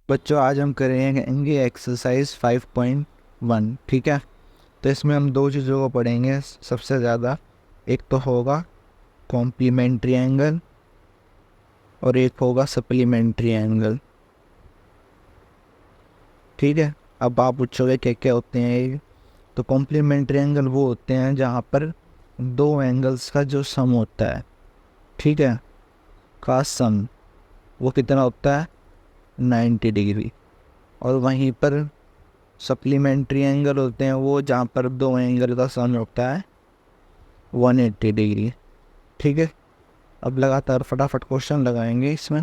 बच्चों आज हम करेंगे एक्सरसाइज 5.1। ठीक है, तो इसमें हम दो चीज़ों को पढ़ेंगे सबसे ज़्यादा। एक तो होगा कॉम्प्लीमेंट्री एंगल और एक होगा सप्लीमेंट्री एंगल। ठीक है, अब आप पूछोगे क्या क्या होते हैं ये। तो कॉम्प्लीमेंट्री एंगल वो होते हैं जहाँ पर दो एंगल्स का जो सम होता है, ठीक है, का सम वो कितना होता है 90 डिग्री। और वहीं पर सप्लीमेंट्री एंगल होते हैं वो जहाँ पर दो एंगल का सम होता है 180 डिग्री। ठीक है, अब लगातार फटाफट क्वेश्चन लगाएंगे इसमें।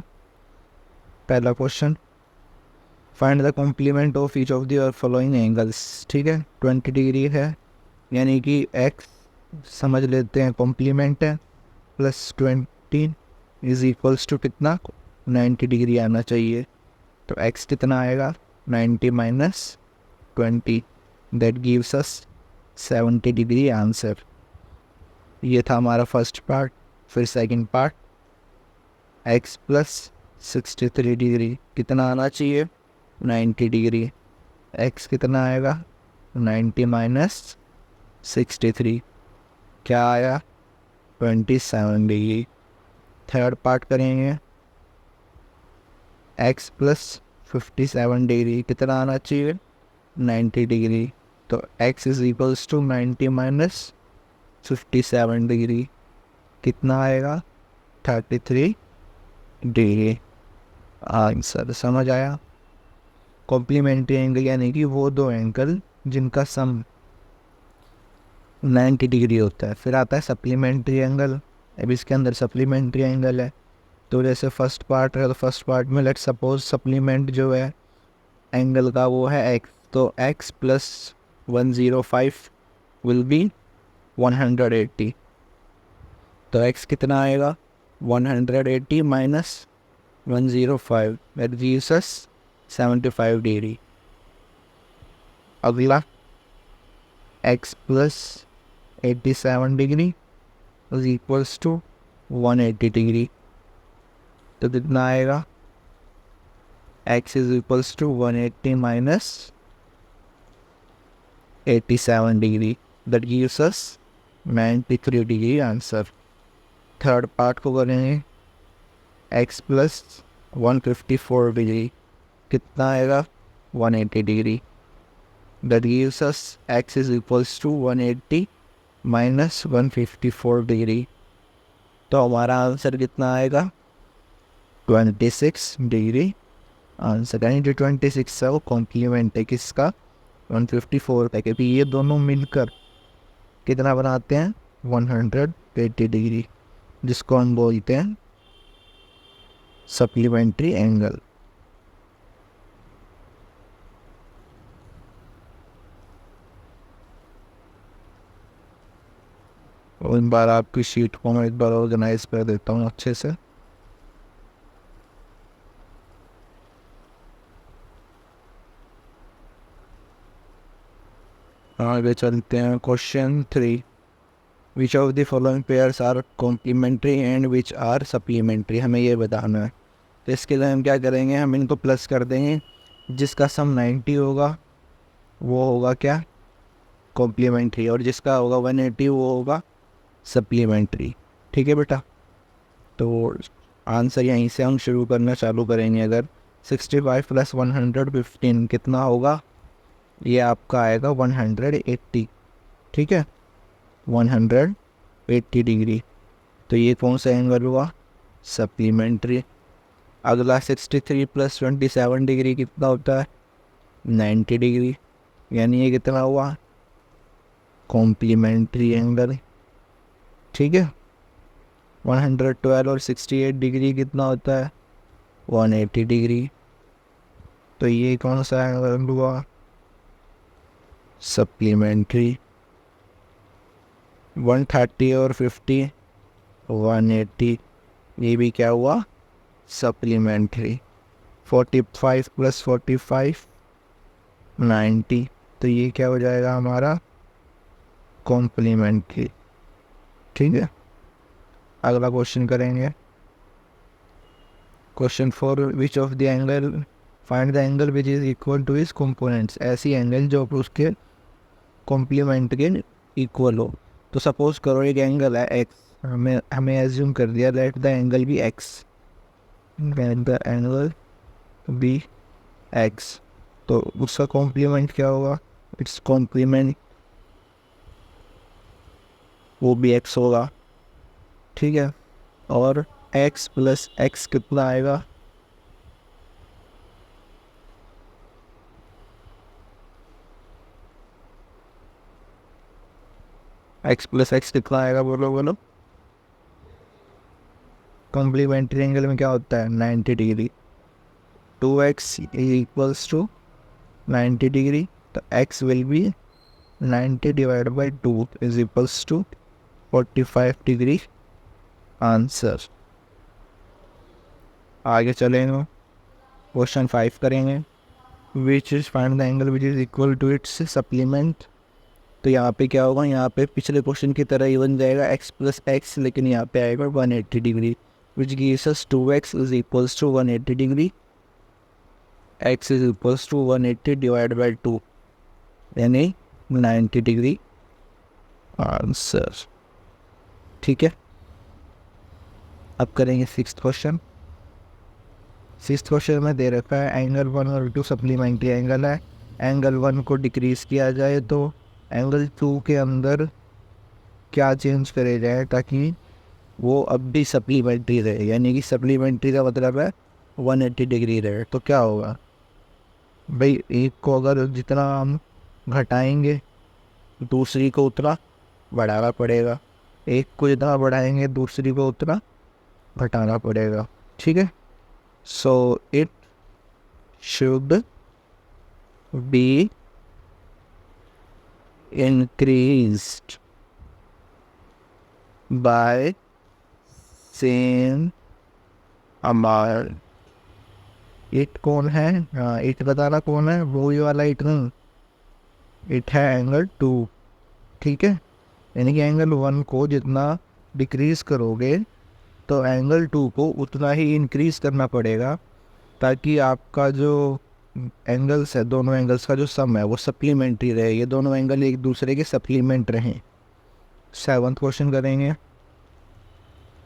पहला question, find the complement of each of the following angles. ठीक है, 20 डिग्री है, यानी कि एक्स समझ लेते हैं कॉम्प्लीमेंट है, प्लस 20 इज इक्वल्स टू कितना 90 डिग्री आना चाहिए। तो एक्स कितना आएगा 90 minus 20, that gives us 70 degree answer. ये था हमारा फर्स्ट पार्ट। फिर second part, x plus 63 degree कितना आना चाहिए 90 डिग्री। एक्स कितना आएगा 90 माइनस 63, क्या आया 27 डिग्री। थर्ड पार्ट करेंगे, एक्स प्लस 57 डिग्री कितना आना चाहिए 90 डिग्री। तो x is equals to 90 minus 57 degree, कितना आएगा 33 डिग्री। आंसर समझ आया। कॉम्प्लीमेंट्री एंगल यानी कि वो दो एंगल जिनका सम 90 डिग्री होता है। फिर आता है सप्लीमेंट्री एंगल। अब इसके अंदर सप्लीमेंट्री एंगल है, तो जैसे फर्स्ट पार्ट है तो फर्स्ट पार्ट में लेट सपोज सप्लीमेंट जो है एंगल का वो है एक्स, तो एक्स प्लस 105 विल बी 180। तो एक्स कितना आएगा 180 minus 105, that gives us 75 degree. अगला x plus 87 degree is equals to 180 degree. तो कितना आएगा x is equals to 180 minus 87 degree, that gives us 93 degree answer. Third part को करेंगे, एक्स प्लस 154 डिग्री कितना आएगा 180 degree, that gives us x is equals to 180 minus 154 degree. तो हमारा answer कितना आएगा 26 डिग्री आंसर। यानी जो 26 है वो कॉम्प्लीमेंट है किसका 154 का, क्योंकि ये दोनों मिलकर कितना बनाते हैं 180 डिग्री, जिसको हम बोलते हैं सप्लीमेंट्री एंगल। और इन बार आपकी शीट को मैं एक बार ऑर्गेनाइज कर देता हूँ अच्छे से। आगे चलते हैं। Question 3, which of the following pairs are complementary and which are supplementary, हमें ये बताना है। तो इसके लिए हम क्या करेंगे, हम इनको प्लस कर देंगे। जिसका सम 90 होगा वो होगा क्या कॉम्प्लीमेंट्री, और जिसका होगा 180 वो होगा सप्लीमेंट्री। ठीक है बेटा, तो आंसर यहीं से हम शुरू करना चालू करेंगे। अगर 65 प्लस 115 कितना होगा, ये आपका आएगा 180। ठीक है, 180 डिग्री। तो ये कौन सा एंगल हुआ सप्लीमेंट्री। अगला 63 प्लस 27 डिग्री कितना होता है 90 डिग्री, यानी ये कितना हुआ कॉम्प्लीमेंट्री एंगल। ठीक है, 112 और 68 डिग्री कितना होता है 180 डिग्री। तो ये कौन सा एंगल हुआ सप्लीमेंट्री। 130 और 50 180, ये भी क्या हुआ सप्लीमेंट्री। 45 प्लस 45 90, तो ये क्या हो जाएगा हमारा कॉम्प्लीमेंट्री। ठीक है, अगला क्वेश्चन करेंगे। Question 4, which of the angle find the angle which is equal two is components, ऐसी एंगल जो उसके कॉम्प्लीमेंट के इक्वल हो। तो सपोज करो एक एंगल है एक्स, हमें एज्यूम कर दिया let the angle be x, let the angle be x, तो उसका कॉम्प्लीमेंट क्या होगा, इट्स कॉम्प्लीमेंट वो भी एक्स होगा, ठीक है। और एक्स प्लस एक्स कितना आएगा, एक्स प्लस एक्स कितना आएगा, बोलो बोलो। कॉम्प्लीमेंट्री एंगल में क्या होता है 90 degree, 2x equals to 90 degree, तो x will be 90 divide by 2 is equals to 45 degree answer. आगे चलेंगे, क्वेश्चन 5 करेंगे, which is find the angle which is equal to its supplement. तो यहाँ पे क्या होगा, यहाँ पे पिछले क्वेश्चन की तरह ही बन जाएगा x प्लस एक्स, लेकिन यहाँ पे आएगा 180 degree, which gives us 2x is equals to 180 degree, x is equals to 180 divide by 2 यानी 90 डिग्री आंसर, ठीक है। अब करेंगे 6th क्वेश्चन। 6th क्वेश्चन में दे रखा है एंगल 1 और 2 सप्लीमेंट्री एंगल है, एंगल 1 को डिक्रीज किया जाए तो एंगल 2 के अंदर क्या चेंज करे जाए ताकि वो अब भी सप्लीमेंट्री रहे, यानी कि सप्लीमेंट्री का मतलब है 180 डिग्री रहे। तो क्या होगा भाई, एक को अगर जितना हम घटाएंगे दूसरी को उतना बढ़ाना पड़ेगा, एक को जितना बढ़ाएंगे दूसरी को उतना घटाना पड़ेगा, ठीक है। So it should be increased by same amount. It कौन है, इट बताना कौन है, वो ये वाला इट नहीं, इट है एंगल 2, ठीक है। यानी कि एंगल 1 को जितना डिक्रीज़ करोगे तो एंगल 2 को उतना ही इंक्रीज़ करना पड़ेगा ताकि आपका जो एंगल्स है, दोनों एंगल्स का जो सम है वो सप्लीमेंट्री रहे, ये दोनों एंगल एक दूसरे के सप्लीमेंट रहें। 7th क्वेश्चन करेंगे,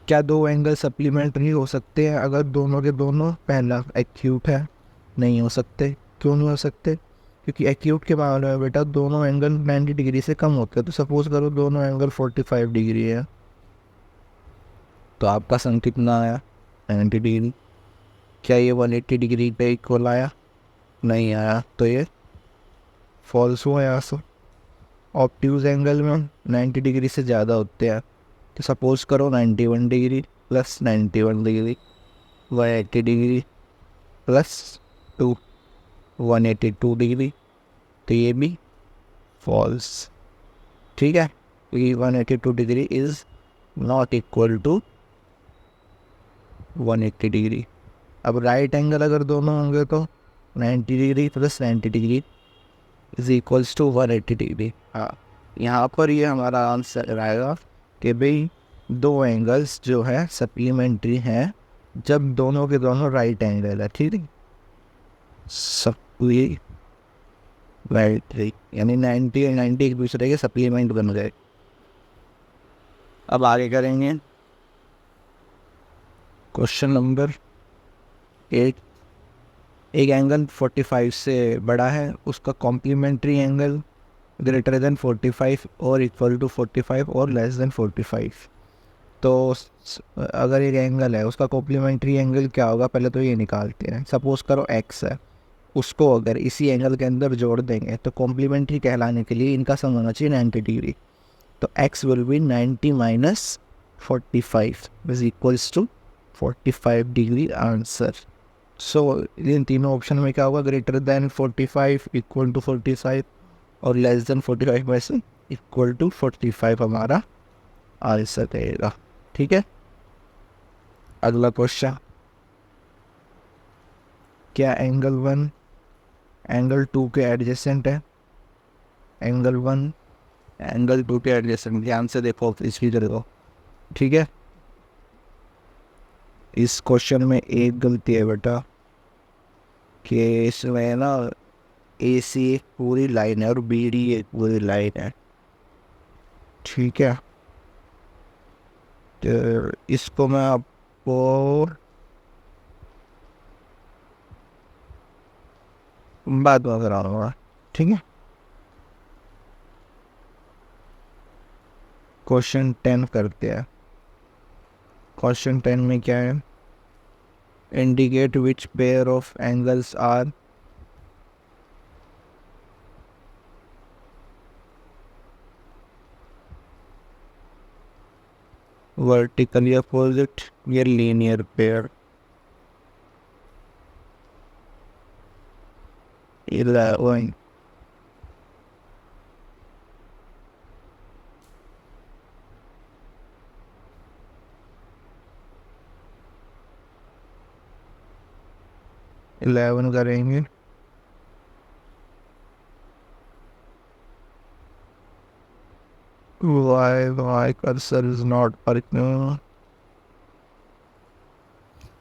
क्या दो एंगल सप्लीमेंट्री हो सकते हैं अगर दोनों के दोनों पहला एक्यूट है, नहीं हो सकते। क्यों नहीं हो सकते, क्योंकि एक्यूट के मामले में बेटा दोनों एंगल 90 डिग्री से कम होते हैं। तो सपोज करो दोनों एंगल 45 डिग्री है, तो आपका सम कितना आया 90 डिग्री, क्या ये 180 डिग्री पे इक्वल आया, नहीं आया, तो ये फॉल्स हुआ यहाँ से। ऑब्ट्यूज एंगल में 90 डिग्री से ज़्यादा होते हैं, तो सपोज करो 91 degree plus 91 degree 180 degree plus 2 182 degree, तो ये भी फॉल्स, ठीक है, क्योंकि 182 degree is not equal to 180 degree. अब राइट एंगल अगर दोनों होंगे तो 90 degree plus 90 degree is equals to 180 degree. हाँ, यहाँ पर ये हमारा आंसर आएगा कि भाई दो एंगल्स जो है सप्लीमेंट्री हैं जब दोनों के दोनों राइट एंगल है, ठीक है, सप्लीमेंट्री यानी 90 और 90 एक दूसरे के सप्लीमेंट बन गए। अब आगे करेंगे क्वेश्चन नंबर 8। एक एंगल 45 से बड़ा है, उसका कॉम्प्लीमेंट्री एंगल ग्रेटर देन 45 और इक्वल टू 45 और लेस देन 45। तो अगर एक एंगल है उसका कॉम्प्लीमेंट्री एंगल क्या होगा, पहले तो ये निकालते हैं। सपोज करो x है, उसको अगर इसी एंगल के अंदर जोड़ देंगे तो कॉम्प्लीमेंट्री कहलाने के लिए इनका सम होना चाहिए 90 डिग्री। तो x will be 90 minus 45 is equals to 45 degree answer. So इन तीनों ऑप्शन में क्या होगा, ग्रेटर देन 45 इक्वल टू 45 और लेस देन 45 में से इक्वल टू 45 हमारा आंसर रहेगा, ठीक है। अगला क्वेश्चन, क्या एंगल 1 एंगल 2 के एडजेसेंट है। एंगल 1 एंगल 2 के एडजेसेंट, ध्यान से देखो इस फिगर को, ठीक है। इस क्वेश्चन में एक गलती है बेटा, कि इसमें ना ए सी एक पूरी लाइन है और बी डी एक पूरी लाइन है, ठीक है। तो इसको मैं आपको बाद में कराऊंगा, ठीक है। क्वेश्चन 10 करते हैं। क्वेश्चन 10 में क्या है, indicate which pair of angles are vertically opposite या लीनियर पेयर। 11 11 करेंगे। Why cursor is not working?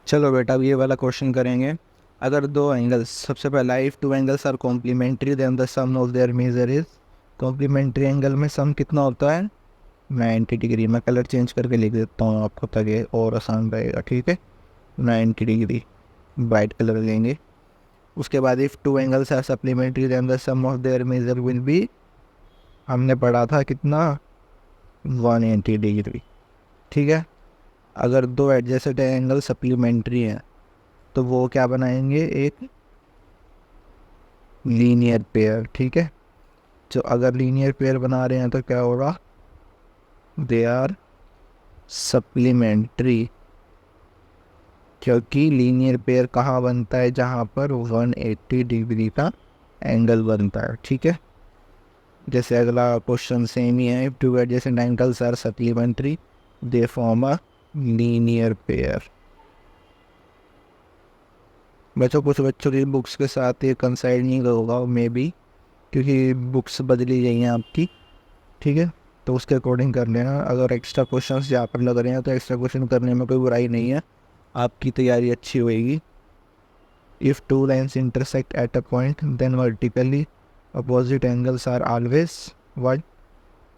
चलो बेटा अब ये वाला क्वेश्चन करेंगे। अगर दो एंगल्स, सबसे पहला if two angles are complementary then the sum of their measure is. Complementary angle में सम कितना होता है, 90 डिग्री। मैं कलर चेंज करके लिख देता हूँ आपको ताकि और आसान रहेगा, ठीक है। 90 डिग्री वाइट कलर लेंगे। उसके बाद if two angles are supplementary then the sum of their measure will be, हमने पढ़ा था कितना, 180 डिग्री, ठीक है। अगर दो एडजेसेंट एंगल सप्लीमेंट्री हैं तो वो क्या बनाएंगे, एक लीनियर पेयर, ठीक है। तो अगर लीनियर पेयर बना रहे हैं तो क्या होगा, दे आर सप्लीमेंट्री, क्योंकि लीनियर पेयर कहाँ बनता है, जहाँ पर 180 डिग्री का एंगल बनता है, ठीक है। जैसे अगला क्वेश्चन सेम ही है, if two adjacent angles are supplementary they form a linear pair. बच्चों कुछ बच्चों की बुक्स के साथ ये कंसाइड नहीं होगा मे बी, क्योंकि बुक्स बदली गई हैं आपकी, ठीक है। तो उसके अकॉर्डिंग कर लेना। अगर एक्स्ट्रा क्वेश्चंस यहाँ पर लग रहे हैं तो एक्स्ट्रा क्वेश्चन करने में कोई बुराई नहीं है, आपकी तैयारी अच्छी होएगी। If two lines intersect at a point then vertically opposite angles are always what,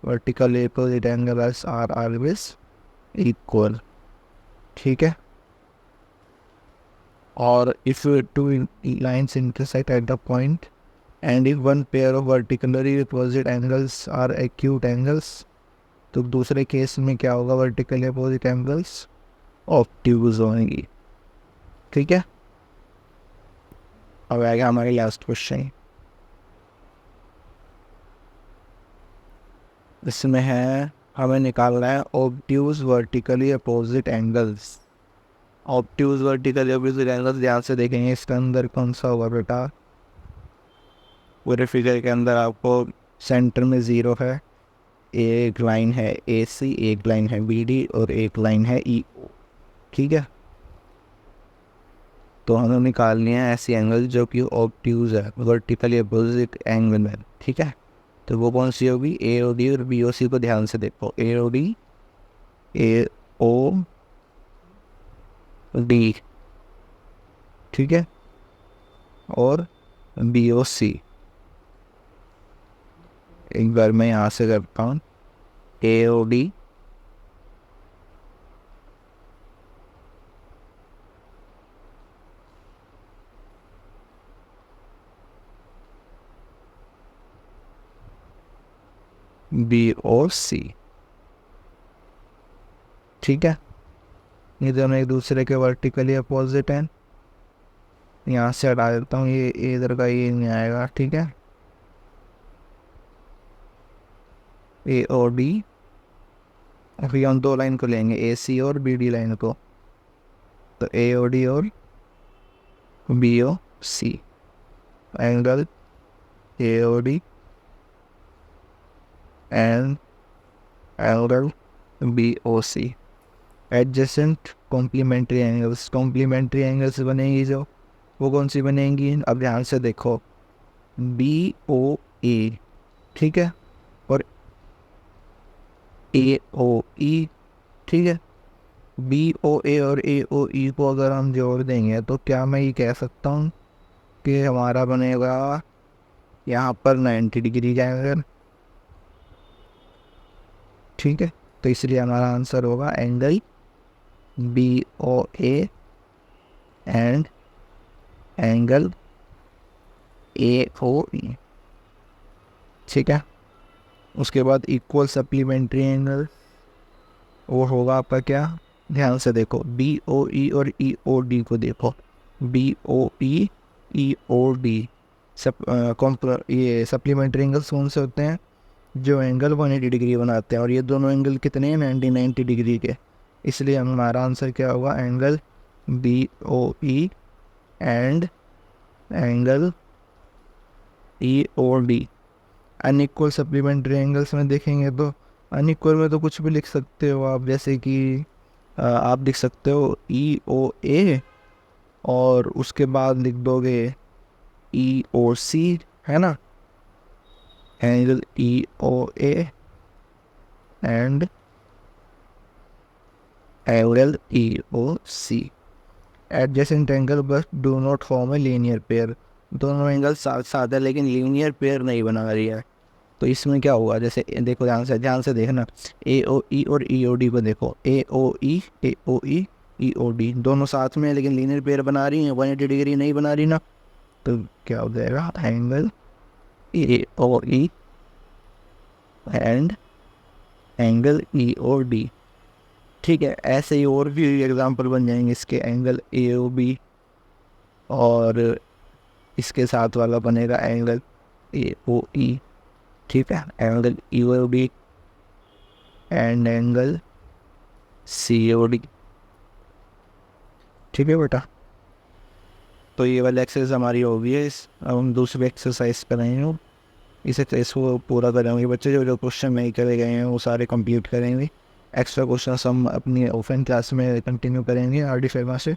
vertically opposite angles are always equal, ठीक है। और if two lines intersect at the point and if one pair of vertically opposite angles are acute angles, तो दूसरे case में क्या होगा, vertically opposite angles obtuse होंगी, ठीक है। अब आएगा हमारे लास्ट क्वेश्चन। इसमें है हमें निकालना है obtuse vertically opposite angles. Obtuse vertically opposite angles ध्यान से देखेंगे, इसके अंदर कौन सा होगा बेटा, पूरे फिगर के अंदर आपको सेंटर में 0 है, एक लाइन है ए सी, एक लाइन है बी डी और एक लाइन है ई ओ, ठीक है। तो हमें निकालनी है ऐसी एंगल जो कि ऑब्ट्यूज है वर्टिकली अपोजिट एंगल में, ठीक है। तो वो कौन सी होगी, ए ओ डी और बी ओ सी को ध्यान से देखो, ए ओ डी, ए ओ डी, ठीक है, और बी ओ सी। एक बार मैं यहाँ से करता हूँ, ए ओ डी, बी ओ सी, ठीक है। ये दोनों एक दूसरे के वर्टिकली अपोजिट हैं। यहाँ से हटा देता हूँ, ये इधर का ये नहीं आएगा, ठीक है। ए और डी, अभी हम दो लाइन को लेंगे, ए सी और बी डी लाइन को, तो ए ओ डी और B O C angle A O D and angle B O C adjacent complementary angles. Complementary angles बनेंगी जो, वो कौन सी बनेंगी, अब ध्यान से देखो, बी ओ ए, ठीक है, और ए ओ ई, ठीक है। बी ओ ए और ए ओ ई को अगर हम जोड़ देंगे तो क्या मैं ये कह सकता हूँ के हमारा बनेगा यहाँ पर 90 डिग्री का एंगल, ठीक है। तो इसलिए हमारा आंसर होगा angle BOA and angle AOE, ठीक है। उसके बाद इक्वल सप्लीमेंट्री एंगल, वो होगा आपका क्या, ध्यान से देखो, BOE और EOD को देखो, BOE EOD ये सप्लीमेंट्री एंगल्स कौन से होते हैं, जो एंगल 180 डिग्री बनाते हैं, और ये दोनों एंगल कितने हैं, 90 डिग्री के। इसलिए हमारा आंसर क्या होगा, angle BOE and angle EOD। Unequal supplementary angles में देखेंगे तो अनइक्वल में तो कुछ भी लिख सकते हो आप, जैसे कि आप लिख सकते हो EOA और उसके बाद लिख दोगे EOC, है ना, angle EOA and angle EOC। Adjacent angle but do not form a linear pair, दोनों एंगल साथ साथ है लेकिन लीनियर पेयर नहीं बना रही है। तो इसमें क्या होगा, जैसे देखो ध्यान से देखना, AOE और EOD को देखो, AOE EOD दोनों साथ में है लेकिन लीनियर पेयर बना रही हैं, 180 डिग्री नहीं बना रही ना। तो क्या हो जाएगा, angle AOE and angle EOD, ठीक है। ऐसे ही और भी एग्जांपल बन जाएंगे इसके, एंगल AOB और इसके साथ वाला बनेगा एंगल AOE, ठीक है, angle EOD and angle COD, ठीक है बेटा। तो ये वाली एक्सरसाइज हमारी हो गई है। अब हम दूसरी एक्सरसाइज करेंगे, इसको पूरा करेंगे बच्चे, जो जो क्वेश्चन नहीं करे गए हैं वो सारे कंप्लीट करेंगे। एक्स्ट्रा क्वेश्चन हम अपनी ऑफलाइन क्लास में कंटिन्यू करेंगे RD फार्मा से।